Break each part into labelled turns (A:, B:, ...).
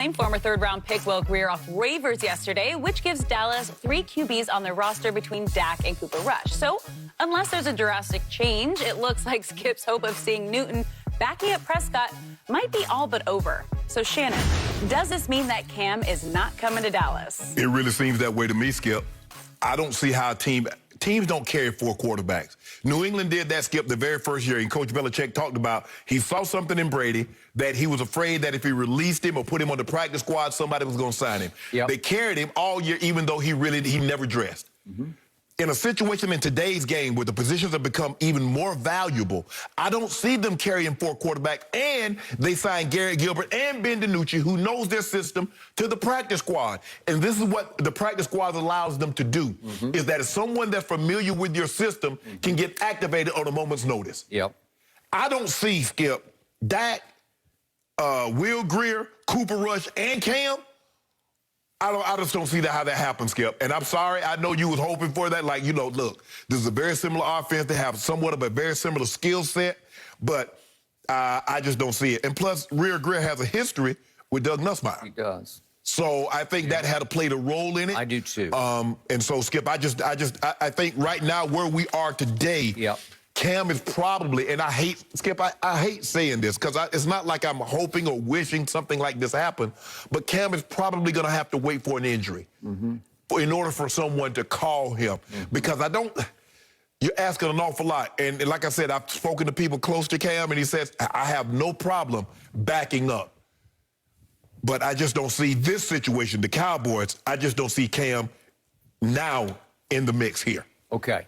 A: Former third-round pick Will Grier off waivers yesterday, which gives Dallas 3 QBs on their roster between Dak and Cooper Rush. So, unless there's a drastic change, it looks like Skip's hope of seeing Newton backing up Prescott might be all but over. So, Shannon, does this mean that Cam is not coming to Dallas?
B: It really seems that way to me, Skip. I don't see how teams don't carry 4 quarterbacks. New England did that, Skip, the very first year, and Coach Belichick talked about he saw something in Brady that he was afraid that if he released him or put him on the practice squad, somebody was going to sign him.
C: Yep.
B: They carried him all year, even though he never dressed. In a situation in today's game where the positions have become even more valuable, I don't see them carrying 4 quarterbacks, and they signed Garrett Gilbert and Ben DiNucci, who knows their system, to the practice squad. And this is what the practice squad allows them to do, is that if someone that's familiar with your system can get activated on a moment's notice.
C: Yep.
B: I don't see, Skip, Dak, Will Grier, Cooper Rush, and Cam. I just don't see how that happens, Skip. And I'm sorry, I know you was hoping for that. Like, you know, look, this is a very similar offense. They have somewhat of a very similar skill set, but I just don't see it. And plus, Grier has a history with Doug Nussmeier.
C: He does.
B: So I think that had played a role in it.
C: I do too.
B: And so, Skip, I think right now where we are today,
C: yep,
B: Cam is probably, and I hate, Skip, I hate saying this because it's not like I'm hoping or wishing something like this happen, but Cam is probably going to have to wait for an injury in order for someone to call him. Because you're asking an awful lot. And like I said, I've spoken to people close to Cam, and he says, I have no problem backing up. But I just don't see this situation, the Cowboys, I just don't see Cam now in the mix here.
C: Okay.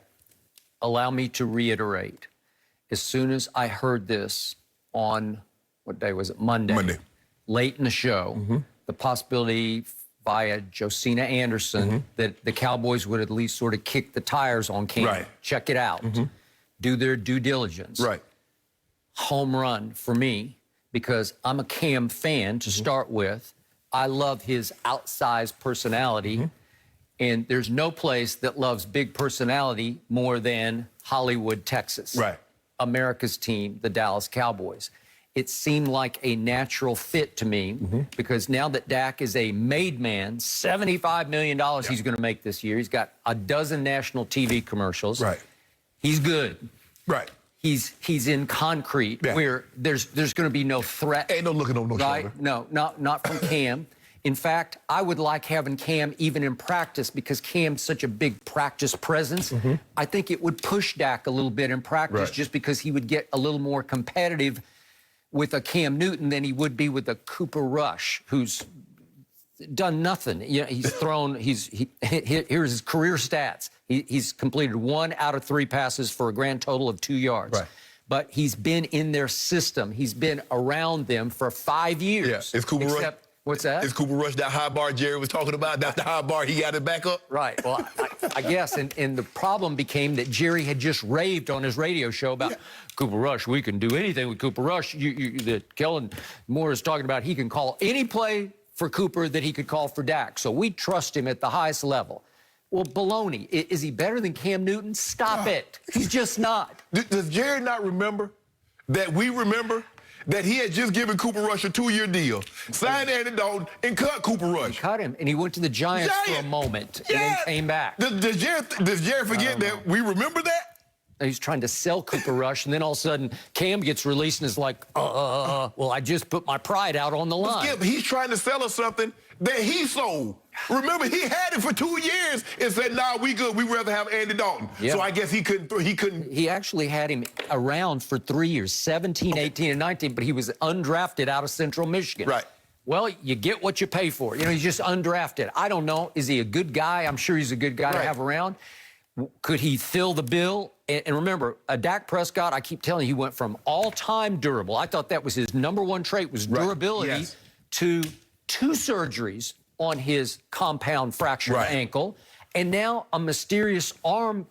C: Allow me to reiterate. As soon as I heard this on, what day was it? Monday. Late in the show, the possibility via Josina Anderson that the Cowboys would at least sort of kick the tires on Cam.
B: Right.
C: Check it out. Do their due diligence.
B: Right.
C: Home run for me, because I'm a Cam fan to start with. I love his outsized personality. And there's no place that loves big personality more than Hollywood, Texas.
B: Right.
C: America's team, the Dallas Cowboys. It seemed like a natural fit to me because now that Dak is a made man, $75 million he's going to make this year. He's got a dozen national TV commercials.
B: Right.
C: He's good.
B: Right.
C: He's in concrete where there's going to be no threat.
B: Ain't no looking on no shoulder.
C: No, not from Cam. In fact, I would like having Cam even in practice because Cam's such a big practice presence. I think it would push Dak a little bit in practice just because he would get a little more competitive with a Cam Newton than he would be with a Cooper Rush, who's done nothing. You know, he's thrown, here's his career stats. He's completed 1 out of 3 passes for a grand total of 2 yards.
B: Right.
C: But he's been in their system. He's been around them for 5 years.
B: Yeah. Is Cooper Rush?
C: What's that?
B: Is Cooper Rush that high bar Jerry was talking about? That's the high bar he got it back up?
C: Right. Well, I guess. And the problem became that Jerry had just raved on his radio show about Cooper Rush. We can do anything with Cooper Rush. That Kellen Moore is talking about, he can call any play for Cooper that he could call for Dak. So we trust him at the highest level. Well, baloney. Is he better than Cam Newton? Stop it. He's just not.
B: Does Jerry not remember that we remember that he had just given Cooper Rush a 2-year deal, signed Andy Dalton, and cut Cooper Rush?
C: He cut him, and he went to the Giants for a moment, and then came back.
B: Does Jerry forget that we remember that?
C: He's trying to sell Cooper Rush, and then all of a sudden, Cam gets released and is like, well, I just put my pride out on the line.
B: Skip, he's trying to sell us something that he sold. Remember, he had it for 2 years and said, nah, we good. We'd rather have Andy Dalton. So I guess he couldn't.
C: He actually had him around for 3 years, 17, 18, and 19, but he was undrafted out of Central Michigan.
B: Right.
C: Well, you get what you pay for. You know, he's just undrafted. I don't know. Is he a good guy? I'm sure he's a good guy to have around. Could he fill the bill? And remember, Dak Prescott, I keep telling you, he went from all-time durable. I thought that was his #1 trait, was durability, to 2 surgeries on his compound fractured ankle, and now a mysterious arm,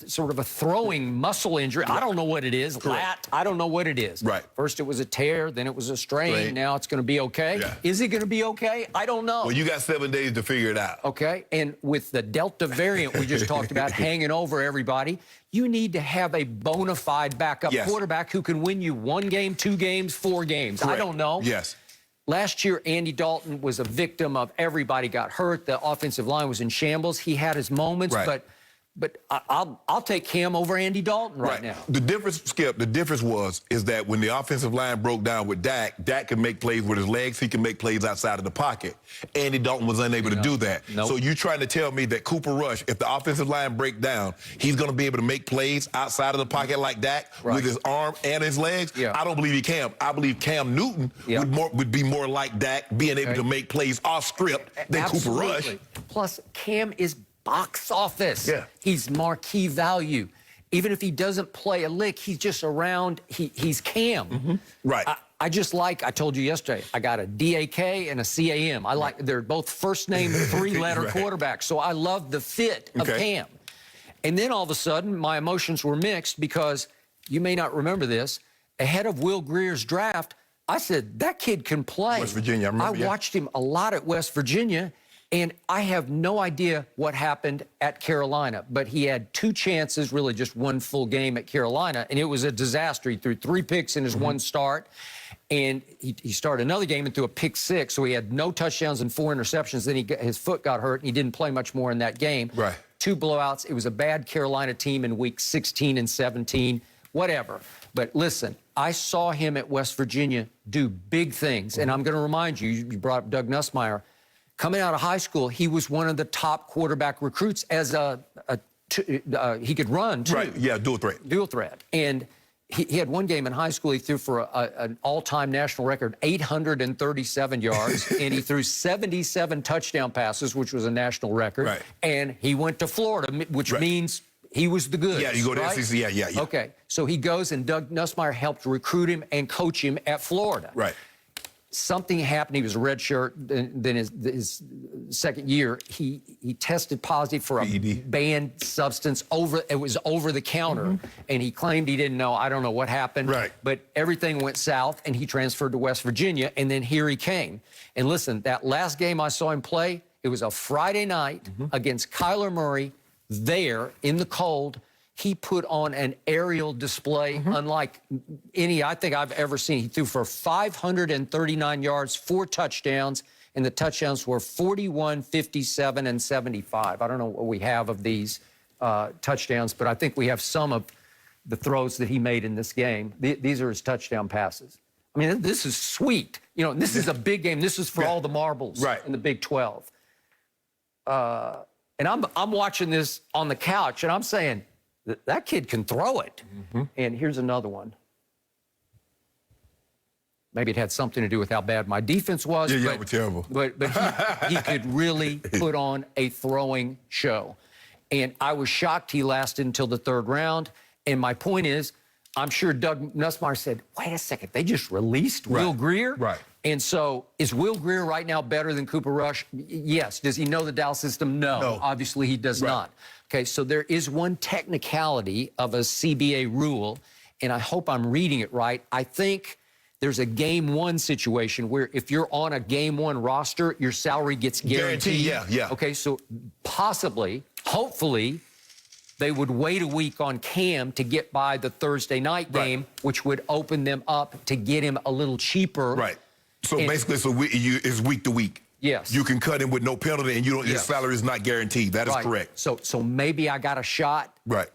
C: sort of a throwing muscle injury. I don't know what it is. Lat, I don't know what it is. First it was a tear, then it was a strain. Now it's going to be okay. Is he going to be okay? I don't know.
B: Well, you got 7 days to figure it out.
C: Okay, and with the Delta variant we just talked about hanging over everybody, you need to have a bona fide backup quarterback who can win you 1 game, 2 games, 4 games. I don't know. last year, Andy Dalton was a victim of everybody got hurt. The offensive line was in shambles. He had his moments,
B: Right.
C: but I'll take Cam over Andy Dalton right now.
B: The difference, Skip, the difference is that when the offensive line broke down with Dak, Dak can make plays with his legs. He can make plays outside of the pocket. Andy Dalton was unable to do that.
C: Nope.
B: So you're trying to tell me that Cooper Rush, if the offensive line break down, he's going to be able to make plays outside of the pocket like Dak with his arm and his legs?
C: Yeah.
B: I don't believe he can. I believe Cam Newton would be more like Dak, being able to make plays off script than
C: Absolutely.
B: Cooper Rush.
C: Plus, Cam is box office.
B: Yeah.
C: He's marquee value. Even if he doesn't play a lick, he's just around. He's Cam.
B: Right.
C: I just like, I told you yesterday, I got a DAK and a CAM. I like, they're both first name, three-letter quarterbacks. So I love the fit of Cam. And then all of a sudden, my emotions were mixed because you may not remember this. Ahead of Will Grier's draft, I said, that kid can play.
B: West Virginia, I remember,
C: I watched him a lot at West Virginia. And I have no idea what happened at Carolina, but he had 2 chances, really just 1 full game at Carolina, and it was a disaster. He threw 3 picks in his 1 start, and he started another game and threw a pick 6, so he had no touchdowns and 4 interceptions. Then his foot got hurt, and he didn't play much more in that game.
B: Right.
C: 2 blowouts. It was a bad Carolina team in week 16 and 17, whatever. But listen, I saw him at West Virginia do big things, and I'm going to remind you, you brought up Doug Nussmeier. Coming out of high school, he was one of the top quarterback recruits as he could run, too.
B: Right, yeah, dual threat.
C: Dual threat. And he had 1 game in high school. He threw for an all-time national record, 837 yards, and he threw 77 touchdown passes, which was a national record.
B: Right.
C: And he went to Florida, which means he was the goods.
B: Yeah, you go to
C: right?
B: SEC, yeah.
C: Okay, so he goes, and Doug Nussmeier helped recruit him and coach him at Florida.
B: Right.
C: Something happened. He was a red shirt. Then his second year, he tested positive for a banned substance. It was over the counter, and he claimed he didn't know. I don't know what happened.
B: Right.
C: But everything went south, and he transferred to West Virginia, and then here he came. And listen, that last game I saw him play, it was a Friday night against Kyler Murray there in the cold. He put on an aerial display unlike any I think I've ever seen. He threw for 539 yards, 4 touchdowns, and the touchdowns were 41, 57, and 75. I don't know what we have of these touchdowns, but I think we have some of the throws that he made in this game. These are his touchdown passes. I mean, this is sweet. You know, this is a big game. This is for all the marbles in the Big 12. And I'm watching this on the couch, and I'm saying, that kid can throw it. And here's another one. Maybe it had something to do with how bad my defense was.
B: Yeah, we're terrible.
C: But he could really put on a throwing show. And I was shocked he lasted until the 3rd round. And my point is, I'm sure Doug Nussmeier said, wait a second, they just released Will Grier?
B: Right.
C: And so is Will Grier right now better than Cooper Rush? Yes. Does he know the Dallas system? No. Obviously, he does not. Okay, so there is one technicality of a CBA rule, and I hope I'm reading it right. I think there's a game 1 situation where if you're on a game 1 roster, your salary gets guaranteed.
B: Yeah.
C: Okay, so possibly, hopefully, they would wait a week on Cam to get by the Thursday night game, which would open them up to get him a little cheaper.
B: Right. So basically, it's week to week.
C: Yes.
B: You can cut him with no penalty, and your salary is not guaranteed. That is correct.
C: So maybe I got a shot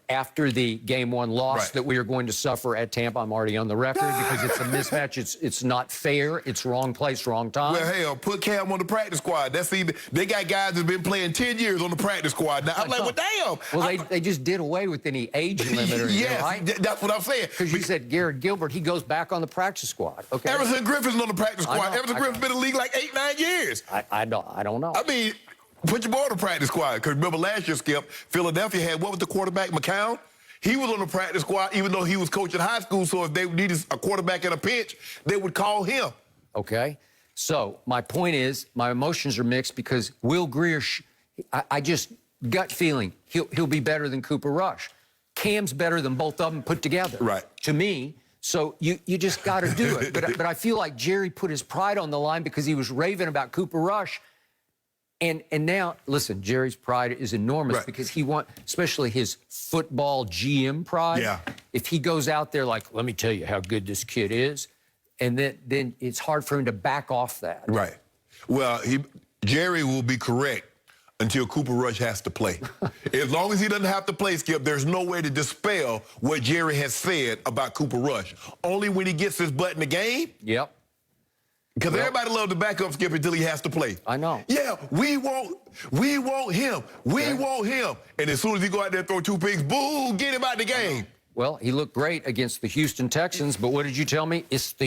C: after the game 1 loss that we are going to suffer at Tampa. I'm already on the record because it's a mismatch. It's not fair. It's wrong place, wrong time.
B: Well, hell, put Cam on the practice squad. They got guys that's been playing 10 years on the practice squad. Now, I'm like, well, damn.
C: Well, they just did away with any age limit, right?
B: That's what I'm saying.
C: Because you said Garrett Gilbert, he goes back on the practice squad. Okay.
B: Everson Griffin's on the practice squad. Everson Griffin's been in the league like 8, 9 years.
C: I don't know.
B: I mean, put your boy on the practice squad. Because remember last year, Skip, Philadelphia had, what was the quarterback, McCown? He was on the practice squad even though he was coaching high school, so if they needed a quarterback in a pinch, they would call him.
C: Okay. So my point is, my emotions are mixed because Will Grier, I just, gut feeling, he'll be better than Cooper Rush. Cam's better than both of them put together.
B: Right.
C: To me. So you just got to do it. But I feel like Jerry put his pride on the line because he was raving about Cooper Rush. And now, listen, Jerry's pride is enormous because he especially his football GM pride.
B: Yeah.
C: If he goes out there like, let me tell you how good this kid is, and then it's hard for him to back off that.
B: Right. Well, Jerry will be correct until Cooper Rush has to play. As long as he doesn't have to play, Skip, there's no way to dispel what Jerry has said about Cooper Rush. Only when he gets his butt in the game.
C: Yep.
B: Because everybody loves to back up Skip until he has to play.
C: I know.
B: Yeah, we want him. We want him. And as soon as he go out there and throw 2 picks, boo, get him out the game.
C: Well, he looked great against the Houston Texans, but what did you tell me? It's the